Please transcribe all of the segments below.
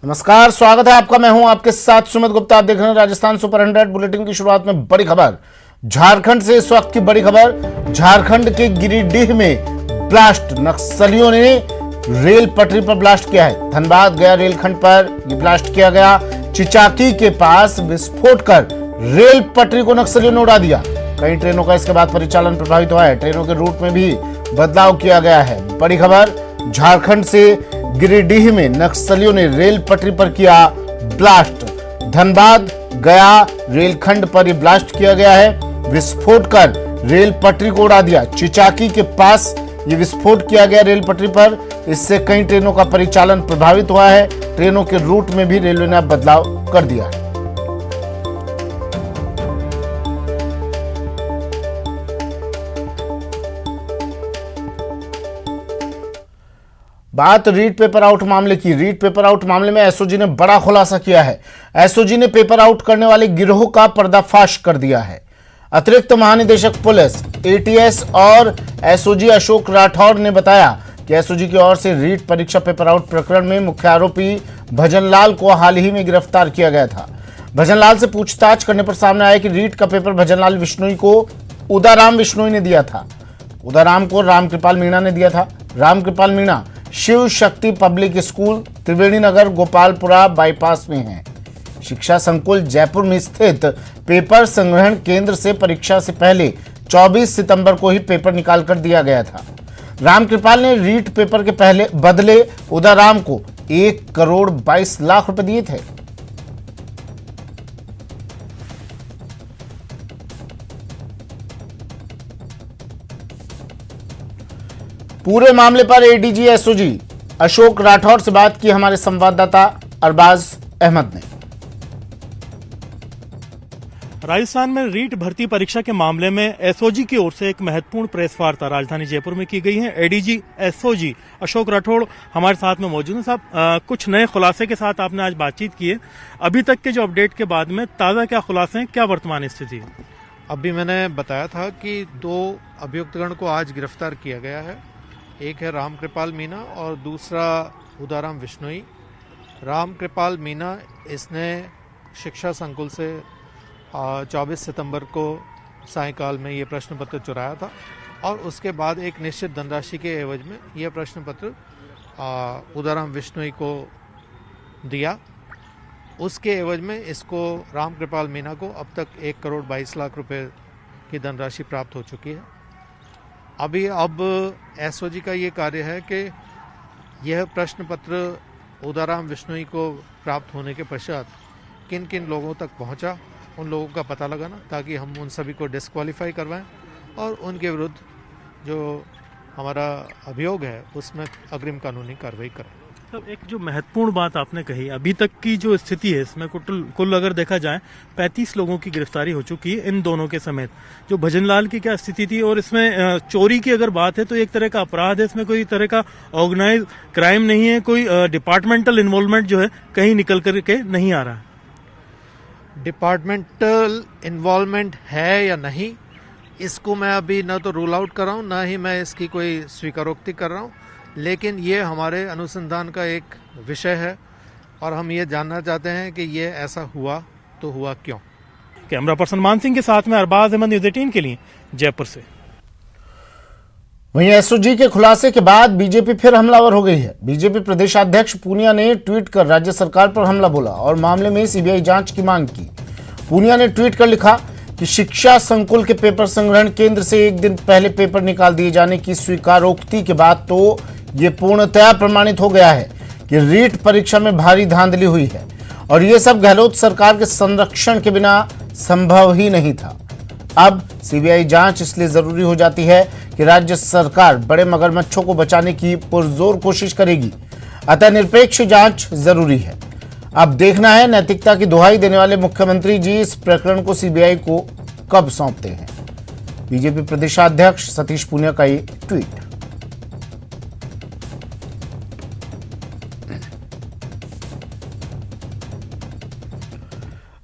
नमस्कार, स्वागत है आपका। मैं हूं आपके साथ सुमित गुप्ता। आप देख रहे हैं राजस्थान सुपर 100 बुलेटिन की शुरुआत में बड़ी खबर झारखंड से। इस वक्त की बड़ी खबर, झारखंड के गिरिडीह में ब्लास्ट, नक्सलियों ने रेल पटरी पर ब्लास्ट किया है। धनबाद गया रेलखंड पर यह ब्लास्ट किया गया। चिचाकी के पास विस्फोट कर रेल पटरी को नक्सलियों ने उड़ा दिया। कई ट्रेनों का इसके बाद परिचालन प्रभावित हुआ है। ट्रेनों के रूट में भी बदलाव किया गया है। बड़ी खबर, झारखंड से गिरिडीह में नक्सलियों ने रेल पटरी पर किया ब्लास्ट। धनबाद गया रेलखंड पर यह ब्लास्ट किया गया है। विस्फोट कर रेल पटरी को उड़ा दिया। चिचाकी के पास यह विस्फोट किया गया रेल पटरी पर। इससे कई ट्रेनों का परिचालन प्रभावित हुआ है। ट्रेनों के रूट में भी रेलवे ने बदलाव कर दिया है। बात रीट पेपर आउट मामले की। रीट पेपर आउट मामले में एसओजी ने बड़ा खुलासा किया है। एसओजी ने पेपर आउट करने वाले गिरोह का पर्दाफाश कर दिया है। अतिरिक्त महानिदेशक पुलिस एटीएस और एसओजी अशोक राठौर ने बताया कि एसओजी की ओर से रीट परीक्षा पेपर आउट प्रकरण में मुख्य आरोपी भजनलाल को हाल ही में गिरफ्तार किया गया था। भजनलाल से पूछताछ करने पर सामने आया कि रीट का पेपर भजनलाल विश्नोई को उदाराम विश्नोई ने दिया था। उदाराम को रामकृपाल मीणा ने दिया था। रामकृपाल मीणा शिव शक्ति पब्लिक स्कूल, त्रिवेणी नगर, गोपालपुरा बाईपास में है। शिक्षा संकुल जयपुर में स्थित पेपर संग्रहण केंद्र से परीक्षा से पहले 24 सितंबर को ही पेपर निकाल कर दिया गया था। रामकृपाल ने रीट पेपर के बदले उदाराम को 1 करोड़ 22 लाख रुपए दिए थे। पूरे मामले पर एडीजी एसओजी अशोक राठौर से बात की हमारे संवाददाता अरबाज अहमद ने। राजस्थान में रीट भर्ती परीक्षा के मामले में एसओजी की ओर से एक महत्वपूर्ण प्रेस वार्ता राजधानी जयपुर में की गई है। एडीजी एसओजी अशोक राठौड़ हमारे साथ में मौजूद हैं। साहब, कुछ नए खुलासे के साथ आपने आज बातचीत की है। अभी तक के जो अपडेट के बाद में ताज़ा क्या खुलासे हैं, क्या वर्तमान स्थिति है? अभी मैंने बताया था कि 2 अभियुक्तगण को आज गिरफ्तार किया गया है। एक है रामकृपाल मीणा और दूसरा उदाराम विश्नोई। रामकृपाल मीणा, इसने शिक्षा संकुल से 24 सितंबर को सायंकाल में ये प्रश्न पत्र चुराया था और उसके बाद एक निश्चित धनराशि के एवज में यह प्रश्न पत्र उदाराम विश्नोई को दिया। उसके एवज में इसको रामकृपाल मीणा को अब तक 1 करोड़ 22 लाख रुपए की धनराशि प्राप्त हो चुकी है। अब एसओजी का ये कार्य है कि यह प्रश्न पत्र उदाराम विश्नोई को प्राप्त होने के पश्चात किन किन लोगों तक पहुंचा, उन लोगों का पता लगाना, ताकि हम उन सभी को डिस्क्वालीफाई करवाएं और उनके विरुद्ध जो हमारा अभियोग है उसमें अग्रिम कानूनी कार्रवाई करें। तो एक जो महत्वपूर्ण बात आपने कही, अभी तक की जो स्थिति है इसमें कुल अगर देखा जाए 35 लोगों की गिरफ्तारी हो चुकी है इन दोनों के समेत। जो भजनलाल की क्या स्थिति थी, और इसमें चोरी की अगर बात है तो एक तरह का अपराध है, इसमें कोई तरह का ऑर्गेनाइज क्राइम नहीं है, कोई डिपार्टमेंटल इन्वॉल्वमेंट जो है कहीं निकल करके नहीं आ रहा है। डिपार्टमेंटल इन्वॉल्वमेंट है या नहीं, इसको मैं अभी न तो रूल आउट कर रहा हूँ, न ही मैं इसकी कोई स्वीकारोक्ति कर रहा हूँ, लेकिन ये हमारे अनुसंधान का एक विषय है और हम ये जानना चाहते हैं कि ये ऐसा हुआ तो हुआ क्यों। कैमरा पर्सन मान सिंह के साथ में अरबाज अहमद, न्यूज़ 18 के लिए जयपुर से। वहीं एसओजी के खुलासे के बाद बीजेपी फिर हमलावर हो गई है। बीजेपी प्रदेशाध्यक्ष पूनिया ने ट्वीट कर राज्य सरकार पर हमला बोला और मामले में सीबीआई जांच की मांग की। पूनिया ने ट्वीट कर लिखा कि शिक्षा संकुल के पेपर संग्रहण केंद्र से एक दिन पहले पेपर निकाल दिए जाने की स्वीकारोक्ति के बाद तो ये पूर्णतया प्रमाणित हो गया है कि रीट परीक्षा में भारी धांधली हुई है और ये सब गहलोत सरकार के संरक्षण के बिना संभव ही नहीं था। अब सीबीआई जांच इसलिए जरूरी हो जाती है कि राज्य सरकार बड़े मगरमच्छों को बचाने की पुरजोर कोशिश करेगी। अतः निरपेक्ष जांच जरूरी है। अब देखना है नैतिकता की दुहाई देने वाले मुख्यमंत्री जी इस प्रकरण को सीबीआई को कब सौंपते हैं। बीजेपी प्रदेशाध्यक्ष सतीश पूनिया का ये ट्वीट।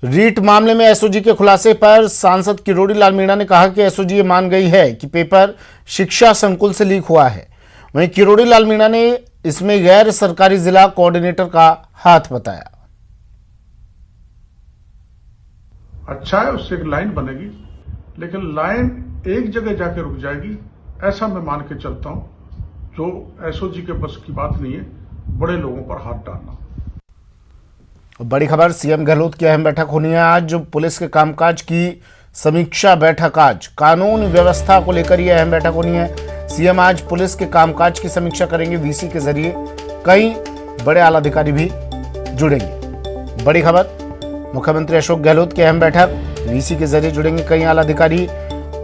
रीट मामले में एसओजी के खुलासे पर सांसद किरोड़ी लाल मीणा ने कहा कि एसओजी ये मान गई है कि पेपर शिक्षा संकुल से लीक हुआ है। वहीं किरोड़ी लाल मीणा ने इसमें गैर सरकारी जिला कोऑर्डिनेटर का हाथ बताया। अच्छा है, उससे एक लाइन बनेगी, लेकिन लाइन एक जगह जाके रुक जाएगी, ऐसा मैं मान के चलता हूं। जो एसओजी के बस की बात नहीं है बड़े लोगों पर हाथ डालना। बड़ी खबर, सीएम गहलोत की अहम बैठक होनी है आज। जो पुलिस के कामकाज की समीक्षा बैठक आज, कानून व्यवस्था को लेकर यह अहम बैठक होनी है। सीएम आज पुलिस के कामकाज की समीक्षा करेंगे। वीसी के जरिए कई बड़े आला अधिकारी भी जुड़ेंगे। बड़ी खबर, मुख्यमंत्री अशोक गहलोत की अहम बैठक, वीसी के जरिए जुड़ेंगे कई आला अधिकारी।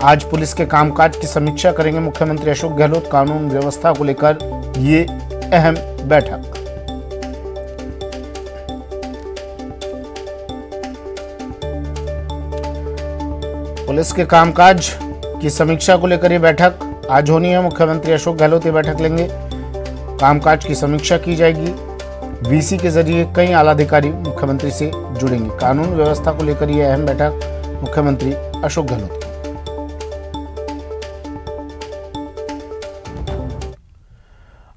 आज पुलिस के कामकाज की समीक्षा करेंगे मुख्यमंत्री अशोक गहलोत। कानून व्यवस्था को लेकर ये अहम बैठक। पुलिस के कामकाज की समीक्षा को लेकर ये बैठक आज होनी है। मुख्यमंत्री अशोक गहलोत ये बैठक लेंगे, कामकाज की समीक्षा की जाएगी। वीसी के जरिए कई आला अधिकारी मुख्यमंत्री से जुड़ेंगे। कानून व्यवस्था को लेकर यह अहम बैठक मुख्यमंत्री अशोक गहलोत की।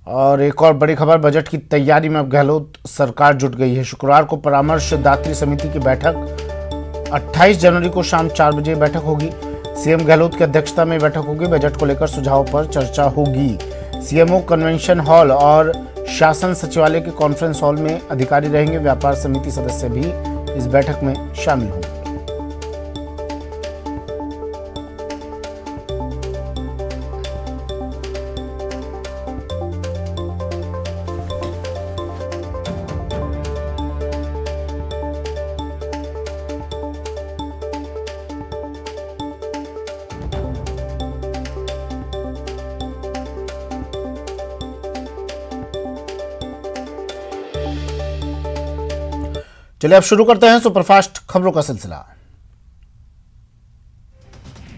और एक और बड़ी खबर, बजट की तैयारी में अब गहलोत सरकार जुट गई है। शुक्रवार को परामर्शदात्री समिति की बैठक 28 जनवरी को शाम 4 बजे बैठक होगी। सीएम गहलोत की अध्यक्षता में बैठक होगी। बजट को लेकर सुझावों पर चर्चा होगी। सीएमओ कन्वेंशन हॉल और शासन सचिवालय के कॉन्फ्रेंस हॉल में अधिकारी रहेंगे। व्यापार समिति सदस्य भी इस बैठक में शामिल होंगे। चलिए अब शुरू करते हैं सुपरफास्ट खबरों का सिलसिला।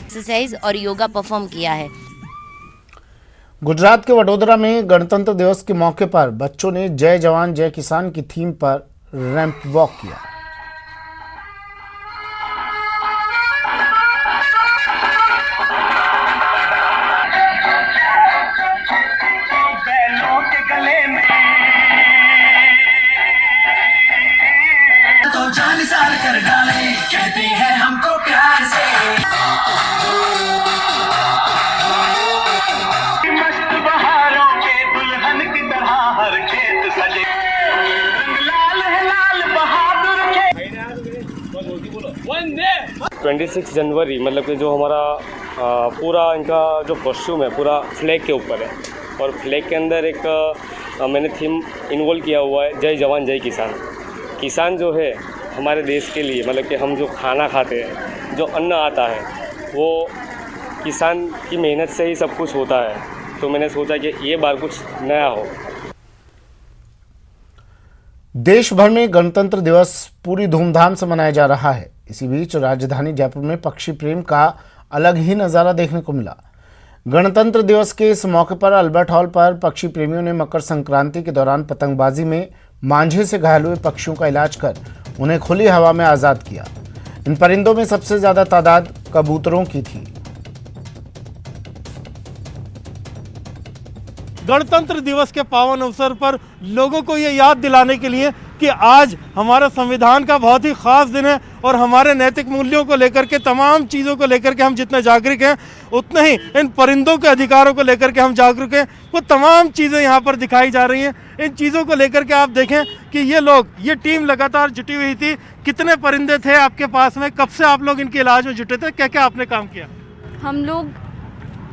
एक्सरसाइज और योगा परफॉर्म किया है। गुजरात के वडोदरा में गणतंत्र दिवस के मौके पर बच्चों ने जय जवान जय किसान की थीम पर रैंप वॉक किया। कहते हैं हमको प्यार से मस्त बहारों के दुल्हन की तरह हर खेत सजे, लाल है लाल बहादुर के। 26 जनवरी मतलब कि जो हमारा पूरा इनका जो कॉस्ट्यूम है पूरा फ्लैग के ऊपर है, और फ्लैग के अंदर एक मैंने थीम इन्वॉल्व किया हुआ है, जय जवान जय किसान। किसान जो है हमारे देश के लिए, मतलब कि हम जो खाना खाते हैं, जो अन्न आता है, वो किसान की मेहनत से ही सब कुछ होता है। तो मैंने सोचा कि ये बार कुछ नया हो। देश भर में गणतंत्र दिवस पूरी धूमधाम से मनाया जा रहा है। इसी बीच राजधानी जयपुर में पक्षी प्रेम का अलग ही नज़ारा देखने को मिला। गणतंत्र दिवस के इस मौके पर अल्बर्ट हॉल पर पक्षी प्रेमियों ने मकर संक्रांति के दौरान पतंगबाजी में मांझे से घायल हुए पक्षियों का इलाज कर उन्हें खुली हवा में आज़ाद किया। इन परिंदों में सबसे ज़्यादा तादाद कबूतरों की थी। गणतंत्र दिवस के पावन अवसर पर लोगों को ये याद दिलाने के लिए कि आज हमारा संविधान का बहुत ही खास दिन है और हमारे नैतिक मूल्यों को लेकर के, तमाम चीज़ों को लेकर के हम जितने जागरूक हैं, उतने ही इन परिंदों के अधिकारों को लेकर के हम जागरूक हैं। वो तमाम चीज़ें यहाँ पर दिखाई जा रही हैं। इन चीज़ों को लेकर के आप देखें कि ये टीम लगातार जुटी हुई थी। कितने परिंदे थे आपके पास में? कब से आप लोग इनके इलाज में जुटे थे? क्या क्या आपने काम किया? हम लोग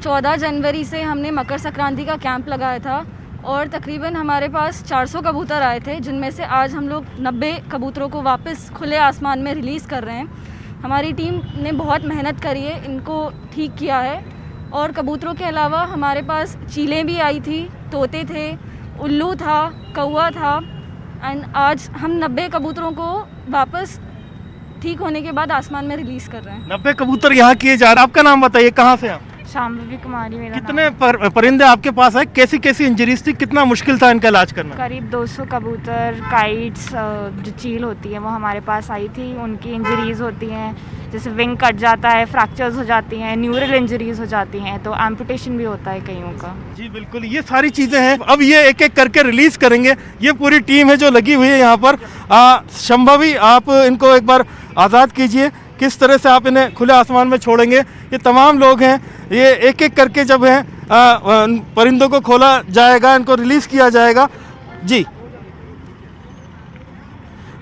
14 जनवरी से हमने मकर संक्रांति का कैंप लगाया था और तकरीबन हमारे पास 400 कबूतर आए थे, जिनमें से आज हम लोग 90 कबूतरों को वापस खुले आसमान में रिलीज़ कर रहे हैं। हमारी टीम ने बहुत मेहनत करी है, इनको ठीक किया है। और कबूतरों के अलावा हमारे पास चीलें भी आई थी, तोते थे, उल्लू था, कौवा था। एंड आज हम 90 कबूतरों को वापस ठीक होने के बाद आसमान में रिलीज़ कर रहे हैं। 90 कबूतर यहाँ किए जा रहे हैं। आपका नाम बताइए, कहाँ से आप? शाम्भवी कुमारी मेरा कितने परिंदे आपके पास है, कैसी कैसी इंजरीज थी, कितना मुश्किल था इनका इलाज करना? करीब 200 कबूतर, काइट्स, जो चील होती है वो हमारे पास आई थी। उनकी इंजरीज होती हैं, जैसे विंग कट जाता है, फ्रैक्चर्स हो जाती हैं, न्यूरल इंजरीज हो जाती हैं, तो एम्पुटेशन भी होता है कईयों का। जी बिल्कुल, ये सारी चीज़ें हैं। अब ये एक एक करके रिलीज करेंगे। ये पूरी टीम है जो लगी हुई है यहाँ पर। शंभवी, आप इनको एक बार आज़ाद कीजिए। किस तरह से आप इन्हें खुले आसमान में छोड़ेंगे? ये तमाम लोग हैं, ये एक एक करके जब हैं परिंदों को खोला जाएगा, इनको रिलीज किया जाएगा। जी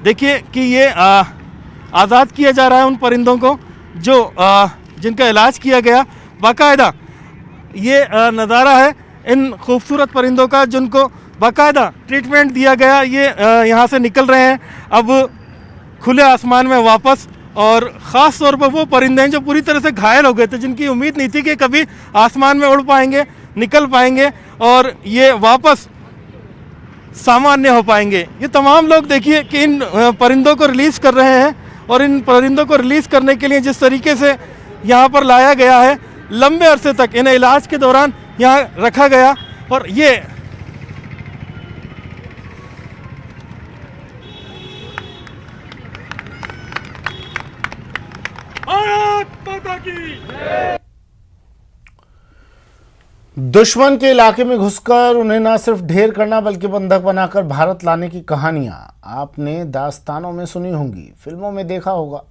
देखिए कि ये आज़ाद किया जा रहा है उन परिंदों को जो जिनका इलाज किया गया। बाकायदा ये नज़ारा है इन खूबसूरत परिंदों का जिनको बाकायदा ट्रीटमेंट दिया गया। ये यहाँ से निकल रहे हैं अब खुले आसमान में वापस। और ख़ास तौर पर वो परिंदे हैं जो पूरी तरह से घायल हो गए थे, जिनकी उम्मीद नहीं थी कि कभी आसमान में उड़ पाएंगे, निकल पाएंगे और ये वापस सामान्य हो पाएंगे। ये तमाम लोग देखिए कि इन परिंदों को रिलीज़ कर रहे हैं और इन परिंदों को रिलीज़ करने के लिए जिस तरीके से यहाँ पर लाया गया है, लंबे अरसे तक इन्हें इलाज के दौरान यहाँ रखा गया। और ये दुश्मन के इलाके में घुसकर उन्हें न सिर्फ ढेर करना बल्कि बंधक बनाकर भारत लाने की कहानियां आपने दास्तानों में सुनी होंगी, फिल्मों में देखा होगा,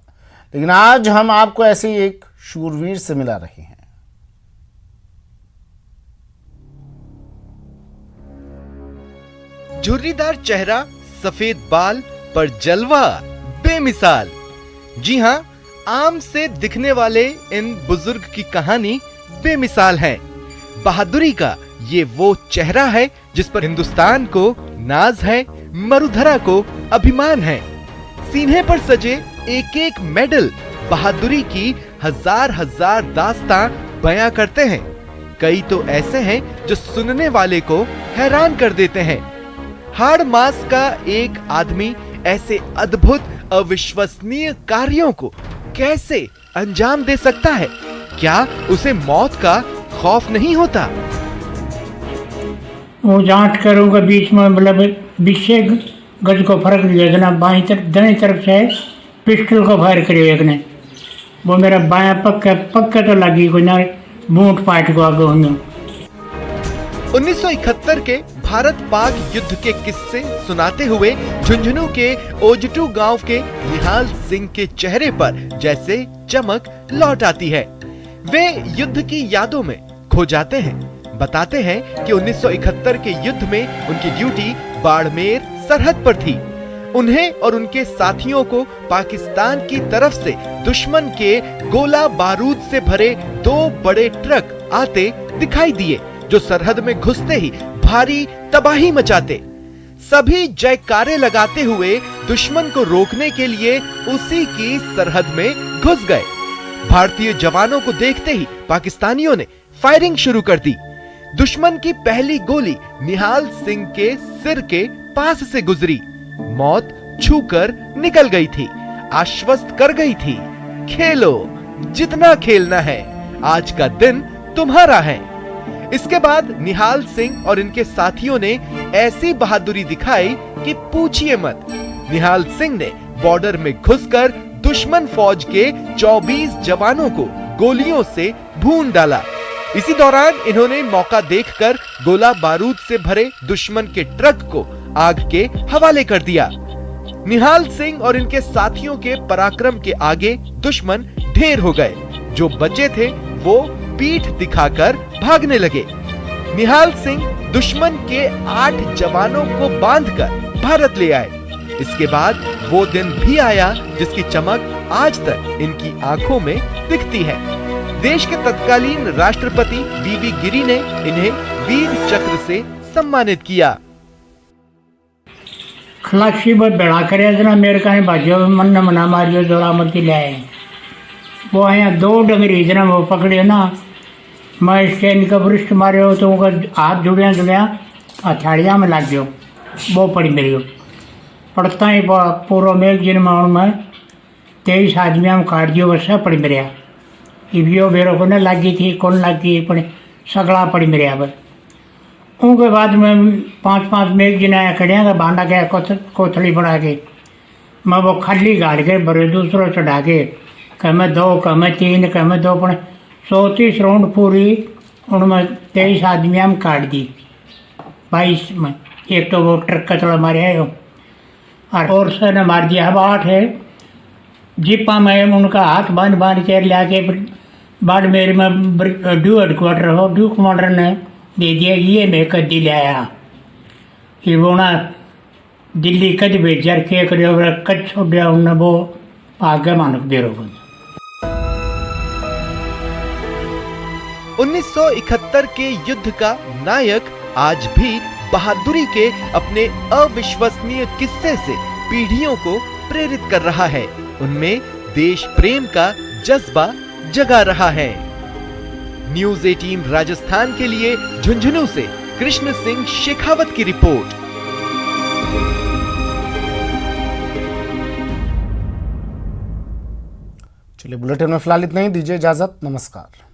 लेकिन आज हम आपको ऐसे ही एक शूरवीर से मिला रहे हैं। झुर्रीदार चेहरा, सफेद बाल पर जलवा बेमिसाल। जी हां, आम से दिखने वाले इन बुजुर्ग की कहानी बेमिसाल है। बहादुरी का ये वो चेहरा है जिस पर हिंदुस्तान को नाज है, मरुधरा को अभिमान है। सीने पर सजे एक एक मेडल बहादुरी की हजार हजार दास्तां बयां करते हैं। कई तो ऐसे हैं जो सुनने वाले को हैरान कर देते हैं। हाड़ मास का एक आदमी ऐसे अद्भुत अविश्वसनीय कार्यों को कैसे अंजाम दे सकता है? क्या उसे मौत का खौफ नहीं होता? वो जांच करूंगा बीच में, मतलब 20 गज को फर्क दिया जना, बाई तरफ दाई तरफ से पिस्टल को फायर करियो एक ने। वो मेरा बाया पक्का तो लगी कोई ना, बूट पाट को आगे होंगे। 1971 के भारत पाक युद्ध के किस्से सुनाते हुए झुंझुनू के ओजटू गांव के निहाल सिंह के चेहरे पर जैसे चमक लौट आती है। वे युद्ध की यादों में खो जाते हैं। बताते हैं कि 1971 के युद्ध में उनकी ड्यूटी बाड़मेर सरहद पर थी। उन्हें और उनके साथियों को पाकिस्तान की तरफ से दुश्मन के गोला बारूद से भरे 2 बड़े ट्रक आते दिखाई दिए, जो सरहद में घुसते ही भारी तबाही मचाते। सभी जयकारे लगाते हुए दुश्मन को रोकने के लिए उसी की सरहद में घुस गए। भारतीय जवानों को देखते ही पाकिस्तानियों ने फायरिंग शुरू कर दी। दुश्मन की पहली गोली निहाल सिंह के सिर के पास से गुजरी। मौत छूकर निकल गई थी, आश्वस्त कर गई थी, खेलो जितना खेलना है, आज का दिन तुम्हारा है। इसके बाद निहाल सिंह और इनके साथियों ने ऐसी बहादुरी दिखाई कि पूछिए मत। निहाल सिंह ने बॉर्डर में घुसकर दुश्मन फौज के 24 जवानों को गोलियों से भून डाला। इसी दौरान इन्होंने मौका देखकर गोला बारूद से भरे दुश्मन के ट्रक को आग के हवाले कर दिया। निहाल सिंह और इनके साथियों के पराक्रम के आगे दुश्मन ढेर हो गए। जो बचे थे वो पीठ दिखाकर भागने लगे। निहाल सिंह दुश्मन के 8 जवानों को बांधकर भारत ले आए। इसके बाद वो दिन भी आया जिसकी चमक आज तक इनकी आंखों में दिखती है। देश के तत्कालीन राष्ट्रपति वीवी गिरी ने इन्हें वीर चक्र से सम्मानित किया। खलासी बहुत बड़ा करे जना मेरे का भाजो मन न मना मारियो जोड़ा मत लाए। वो आया 2 डंगरी जना वो पकड़े ना, मैं इसके इनका वृष्ठ मारे तो उनका हाथ जुड़िया हथाड़िया में लग गयो। वो पड़ी मेरी पड़ता ही पूर्व में जिन में 23 आदमी हम काट दियो, वैसा पड़ी मेरे। इवियो बेरो को न लगी थी कौन लगी पण सगड़ा पड़ी मेरे अब उनके बाद में 5-5 मेघ जिना खड़िया का भांडा के कोथली बना के मैं वो खाली गाड़ के भरे दूसरों चढ़ा के कम 2 कम 3 कम 2 पण 34 राउंड पूरी उनमें 23 आदमी हम काट दी 22 में एक तो वो ट्रक का थोड़ा मारे है और से ने मार दिया अब 8 है जिप्पा में उनका हाथ बांध के लिया के बाड़मेर में ड्यू हेडक्वार्टर हो ड्यू कमांडर ने दे दिया ये मैं कदी लाया ये वो ना दिल्ली कद भेजा के कद छोड़ा उन्हें वो आगे मानक दे रहा 1971 के युद्ध का नायक आज भी बहादुरी के अपने अविश्वसनीय किस्से से पीढ़ियों को प्रेरित कर रहा है। उनमें देश प्रेम का जज्बा जगा रहा है। न्यूज़ 18 राजस्थान के लिए झुंझुनू से कृष्ण सिंह शेखावत की रिपोर्ट। चलिए बुलेटिन में फिलहाल इतना ही, दीजिए इजाजत, नमस्कार।